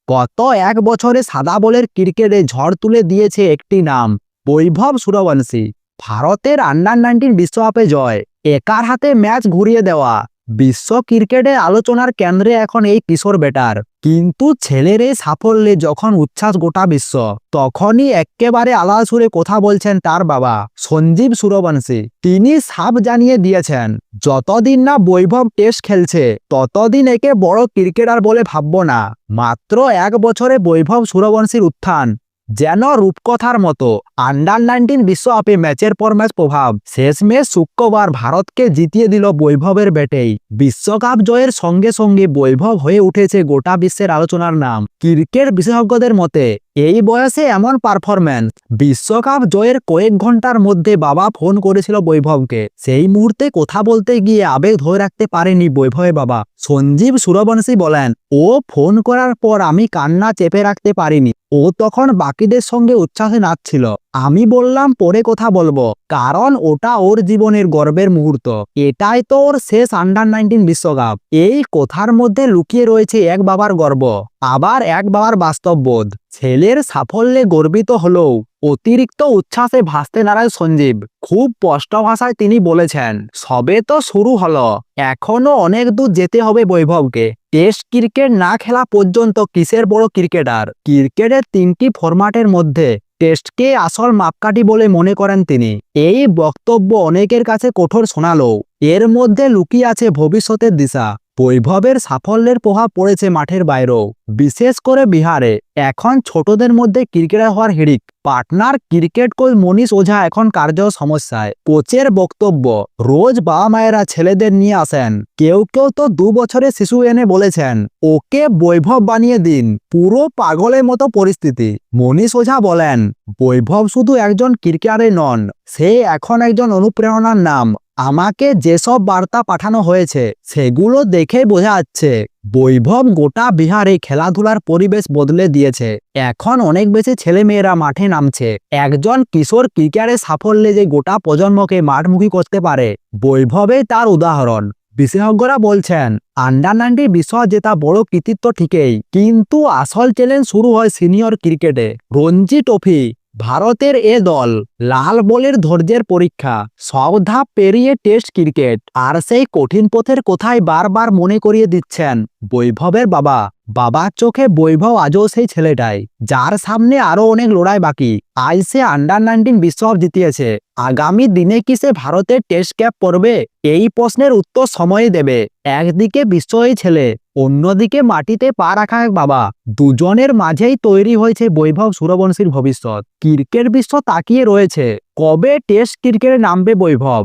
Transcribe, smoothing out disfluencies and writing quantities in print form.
গত এক বছরে সাদা বলের ক্রিকেটে ঝড় তুলে দিয়েছে একটি নাম, বৈভব সূর্যবংশী। ভারতের আন্ডার-19 বিশ্বকাপে জয়, একার হাতে ম্যাচ ঘুরিয়ে দেওয়া, বিশ্ব ক্রিকেটের আলোচনার কেন্দ্রে এখন এই কিশোর ব্যাটার। কিন্তু ছেলের এই সাফল্যে যখন উচ্ছ্বাস গোটা বিশ্ব, তখনই একেবারে আলাদা সুরে কথা বলছেন তার বাবা সঞ্জীব সূর্যবংশী। তিনি সাফ জানিয়ে দিয়েছেন, যতদিন না বৈভব টেস্ট খেলছে ততদিন একে বড় ক্রিকেটার বলে ভাববো না। মাত্র এক বছরে বৈভব সূর্যবংশীর উত্থান যেন রূপকথার মতো। আন্ডার-19 বিশ্বকাপে ম্যাচের পর ম্যাচ প্রভাব, শেষমেশ শুক্রবার ভারতকে জিতিয়ে দিল বৈভবের ব্যাটেই। বিশ্বকাপ জয়ের সঙ্গে সঙ্গে বৈভব হয়ে উঠেছে গোটা বিশ্বের আলোচনার নাম। ক্রিকেট বিশেষজ্ঞদের মতে এই বয়সে এমন পারফরম্যান্স। বিশ্বকাপ জয়ের কয়েক ঘন্টার মধ্যে বাবা ফোন করেছিল বৈভবকে। সেই মুহূর্তে কথা বলতে গিয়ে আবেগ ধরে রাখতে পারেনি বৈভবের বাবা সঞ্জীব সূর্যবংশী বলেন, ও ফোন করার পর আমি কান্না চেপে রাখতে পারিনি। ও তখন বাকিদের সঙ্গে উচ্ছ্বাসে নাচছিল। আমি বললাম পরে কথা বলবো, কারণ ওটা ওর জীবনের গর্বের মুহূর্ত। এটাই তো ওর শেষ আন্ডার-19 বিশ্বকাপ। এই কথার মধ্যে লুকিয়ে রয়েছে এক বাবার গর্ব, আবার এক বাবার বাস্তববোধ। ছেলের সাফল্যে গর্বিত হলেও অতিরিক্ত উচ্ছ্বাসে ভাসতে নারাজ সঞ্জীব। খুব স্পষ্ট ভাষায় তিনি বলেছেন, সবে তো শুরু হলো, এখনো অনেক দূর যেতে হবে বৈভবকে। টেস্ট ক্রিকেট না খেলা পর্যন্ত কিসের বড় ক্রিকেটার। ক্রিকেটের 3টি ফরম্যাটের মধ্যে টেস্টকে আসল মাপকাঠি বলে মনে করেন তিনি। এই বক্তব্য অনেকের কাছে কঠোর শোনালেও এর মধ্যে লুকিয়ে আছে ভবিষ্যতের দিশা। বৈভবের সাফল্যের প্রভাব পড়েছে মাঠের বাইরেও, বিশেষ করে বিহারে। এখন ছোটদের মধ্যে ক্রিকেটার হওয়ার হিড়িক। পাটনার ক্রিকেট কোচ মনীষ ওঝা এখন কার্যত সমস্যায়। কোচের বক্তব্য, রোজ বাবা মায়েরা ছেলেদের নিয়ে আসেন, কেউ কেউ তো 2 বছরের শিশু এনে বলেছেন ওকে বৈভব বানিয়ে দিন। পুরো পাগলের মতো পরিস্থিতি। মনীষ ওঝা বলেন, বৈভব শুধু একজন ক্রিকেটারই নন, সে এখন একজন অনুপ্রেরণার নাম। আমাকে যেসব বার্তা পাঠানো হয়েছে সেগুলো দেখে বোঝা যাচ্ছে বৈভব গোটা বিহারে খেলাধুলার পরিবেশ বদলে দিয়েছে। এখন অনেক বেশি ছেলেমেয়েরা মাঠে নামছে। একজন কিশোর ক্রিকেটারের সাফল্যে যে গোটা প্রজন্মকে মাঠমুখী করতে পারে, বৈভবে তার উদাহরণ। বিশেষজ্ঞরা বলছেন, আন্ডার-19 বিশ্বকাপ জেতা বড় কৃতিত্ব ঠিকই, কিন্তু আসল চ্যালেঞ্জ শুরু হয় সিনিয়র ক্রিকেটে। রঞ্জি ট্রফি, ভারতের এ দল, লাল বলের ধৈর্যের পরীক্ষা, সব ধাপ পেরিয়ে টেস্ট ক্রিকেট। আর সেই কঠিন পথের কথাই বারবার মনে করিয়ে দিচ্ছেন বৈভবের বাবা। বাবার চোখে বৈভব আজও সেই ছেলেটাই, যার সামনে আরো অনেক লড়াই বাকি। আজ সে আন্ডার-19 বিশ্বকাপ জিতিয়েছে, আগামী দিনে কি সে ভারতের টেস্ট ক্যাপ পরবে? এই প্রশ্নের উত্তর সময় দেবে। একদিকে বিশ্বজয়ী ছেলে, অন্যদিকে মাটিতে পা রাখা এক বাবা। দুজনের মাঝেই তৈরি হয়েছে বৈভব সূর্যবংশীর ভবিষ্যৎ। ক্রিকেট বিশ্ব তাকিয়ে রয়েছে, কবে টেস্ট ক্রিকেটে নামবে বৈভব।